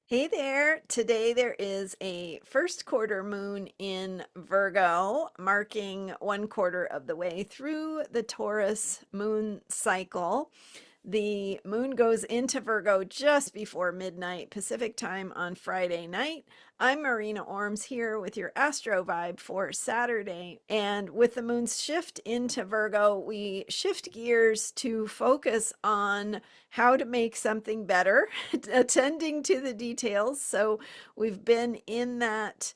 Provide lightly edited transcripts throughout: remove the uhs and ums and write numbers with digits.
Hey there. Today there is a first quarter moon in Virgo, marking 1/4 of the way through the Taurus moon cycle. The moon goes into Virgo just before midnight Pacific time on Friday night. I'm Marina Orms here with your Astro vibe for Saturday. And with the moon's shift into Virgo, we shift gears to focus on how to make something better, attending to the details. So we've been in that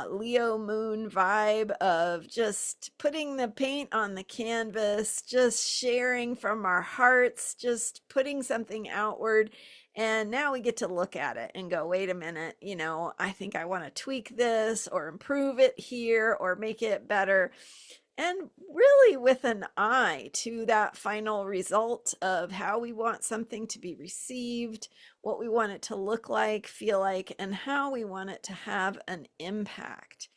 Leo moon vibe of just putting the paint on the canvas, just sharing from our hearts, just putting something outward. And now we get to look at it and go, wait a minute, I think I want to tweak this or improve it here or make it better. And really with an eye to that final result of how we want something to be received, what we want it to look like, feel like, and how we want it to have an impact.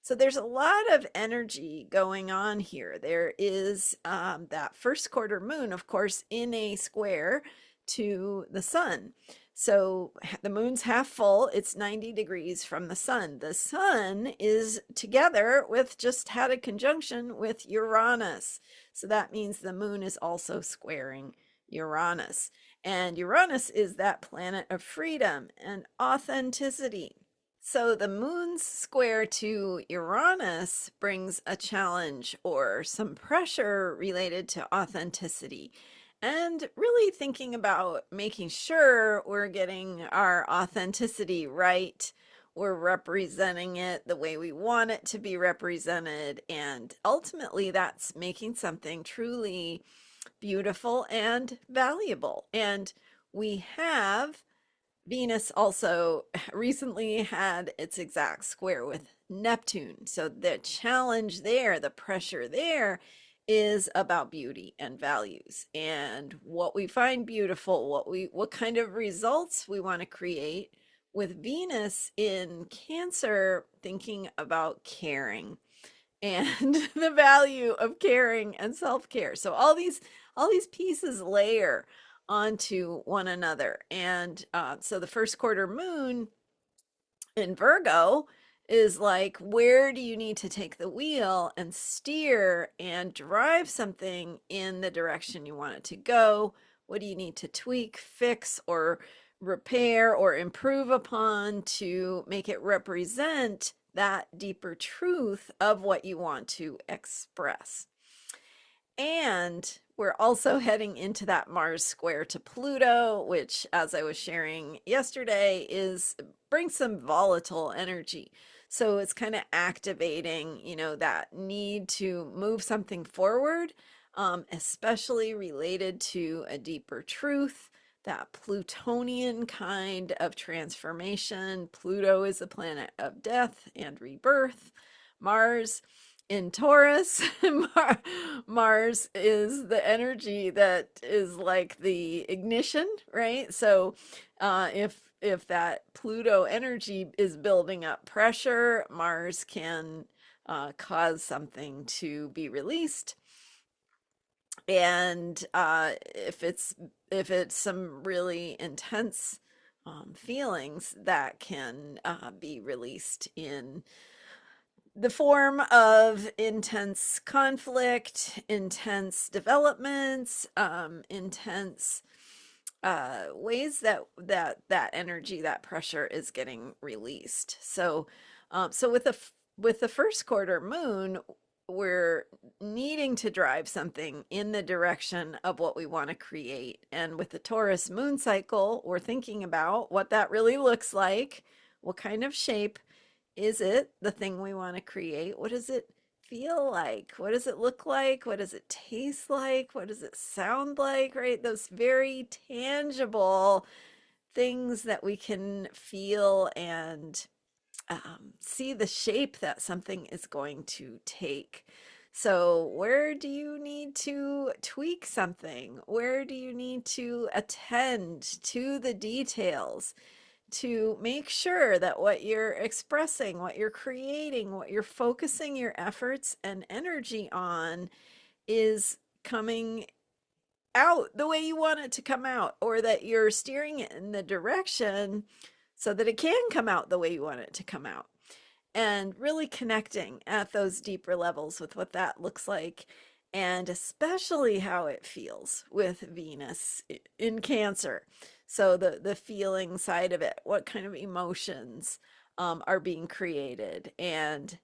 So there's a lot of energy going on here. There is that first quarter moon, of course, in a square to the sun. So the moon's half full, it's 90 degrees from the sun. The sun is together with just had a conjunction with Uranus. So that means the moon is also squaring Uranus. And Uranus is that planet of freedom and authenticity. So the moon's square to Uranus brings a challenge or some pressure related to authenticity and really thinking about making sure we're getting our authenticity right. We're representing it the way we want it to be represented. And ultimately, that's making something truly beautiful and valuable. And we have Venus also recently had its exact square with Neptune. So the challenge there, the pressure there is about beauty and values and what we find beautiful, what kind of results we want to create with Venus in Cancer, thinking about caring and the value of caring and self-care. So all these pieces layer onto one another. And so the first quarter moon in Virgo is like, where do you need to take the wheel and steer and drive something in the direction you want it to go? What do you need to tweak, fix, or repair or improve upon to make it represent that deeper truth of what you want to express? And we're also heading into that Mars square to Pluto, which, as I was sharing yesterday, is brings some volatile energy. So it's kind of activating, that need to move something forward, especially related to a deeper truth, that Plutonian kind of transformation. Pluto is the planet of death and rebirth. Mars in Taurus, Mars is the energy that is like the ignition, right? So if that Pluto energy is building up pressure, Mars can cause something to be released. And if it's some really intense feelings that can be released in the form of intense conflict, intense developments, intense ways that energy, that pressure is getting released. So with the first quarter moon, we're needing to drive something in the direction of what we want to create. And with the Taurus moon cycle, we're thinking about what that really looks like, what kind of shape is it the thing we want to create? What does it feel like? What does it look like? What does it taste like? What does it sound like? Right? Those very tangible things that we can feel and see the shape that something is going to take. So, where do you need to tweak something? Where do you need to attend to the details to make sure that what you're expressing, what you're creating, what you're focusing your efforts and energy on is coming out the way you want it to come out, or that you're steering it in the direction so that it can come out the way you want it to come out. And really connecting at those deeper levels with what that looks like, and especially how it feels with Venus in Cancer. So the feeling side of it, what kind of emotions are being created, and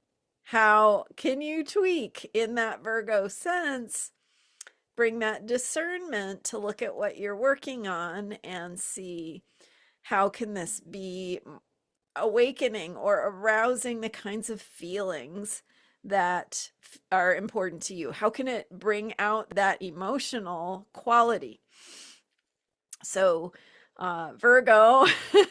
how can you tweak in that Virgo sense, bring that discernment to look at what you're working on and see how can this be awakening or arousing the kinds of feelings that are important to you. How can it bring out that emotional quality? So Virgo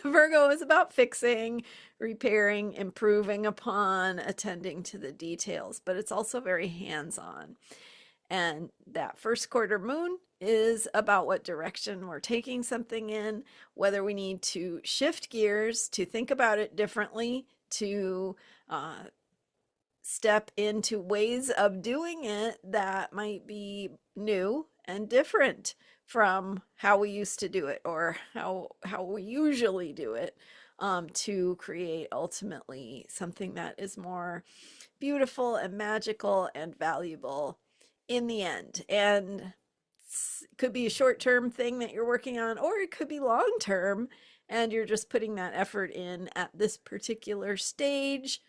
Virgo is about fixing, repairing, improving upon, attending to the details, but it's also very hands-on. And that first quarter moon is about what direction we're taking something in, whether we need to shift gears, to think about it differently, to step into ways of doing it that might be new and different from how we used to do it, or how we usually do it, to create ultimately something that is more beautiful and magical and valuable in the end. And it could be a short-term thing that you're working on, or it could be long-term, and you're just putting that effort in at this particular stage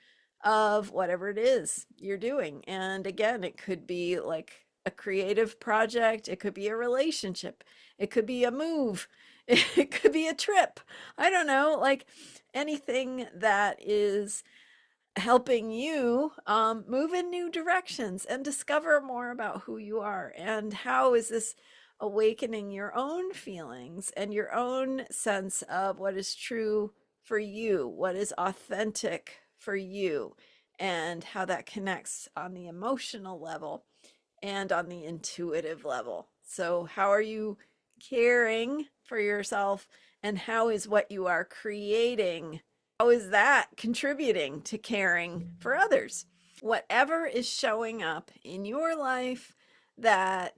of whatever it is you're doing. And again, it could be like a creative project, it could be a relationship, it could be a move, it could be a trip. I don't know, like anything that is helping you move in new directions and discover more about who you are, and how is this awakening your own feelings and your own sense of what is true for you, what is authentic for you, and how that connects on the emotional level and on the intuitive level. So how are you caring for yourself, and how is what you are creating, how is that contributing to caring for others? Whatever is showing up in your life that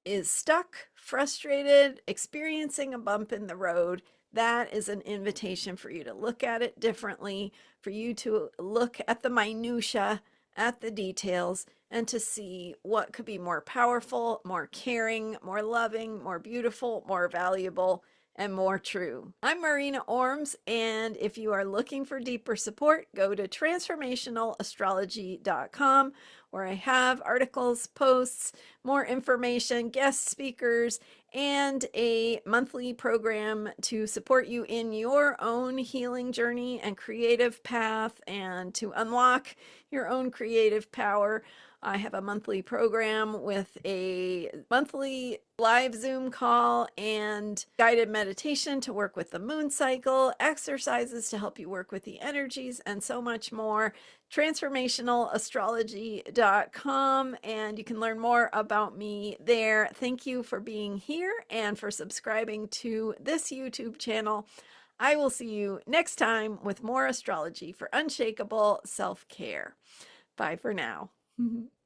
is stuck, frustrated, experiencing a bump in the road, that is an invitation for you to look at it differently, for you to look at the minutia, at the details, and to see what could be more powerful, more caring, more loving, more beautiful, more valuable, and more true. I'm Marina Orms, and if you are looking for deeper support, go to transformationalastrology.com, where I have articles, posts, more information, guest speakers, and a monthly program to support you in your own healing journey and creative path, and to unlock your own creative power. I have a monthly program with a monthly live Zoom call and guided meditation to work with the moon cycle, exercises to help you work with the energies, and so much more. Transformationalastrology.com, and you can learn more about me there. Thank you for being here and for subscribing to this YouTube channel. I will see you next time with more astrology for unshakable self-care. Bye for now.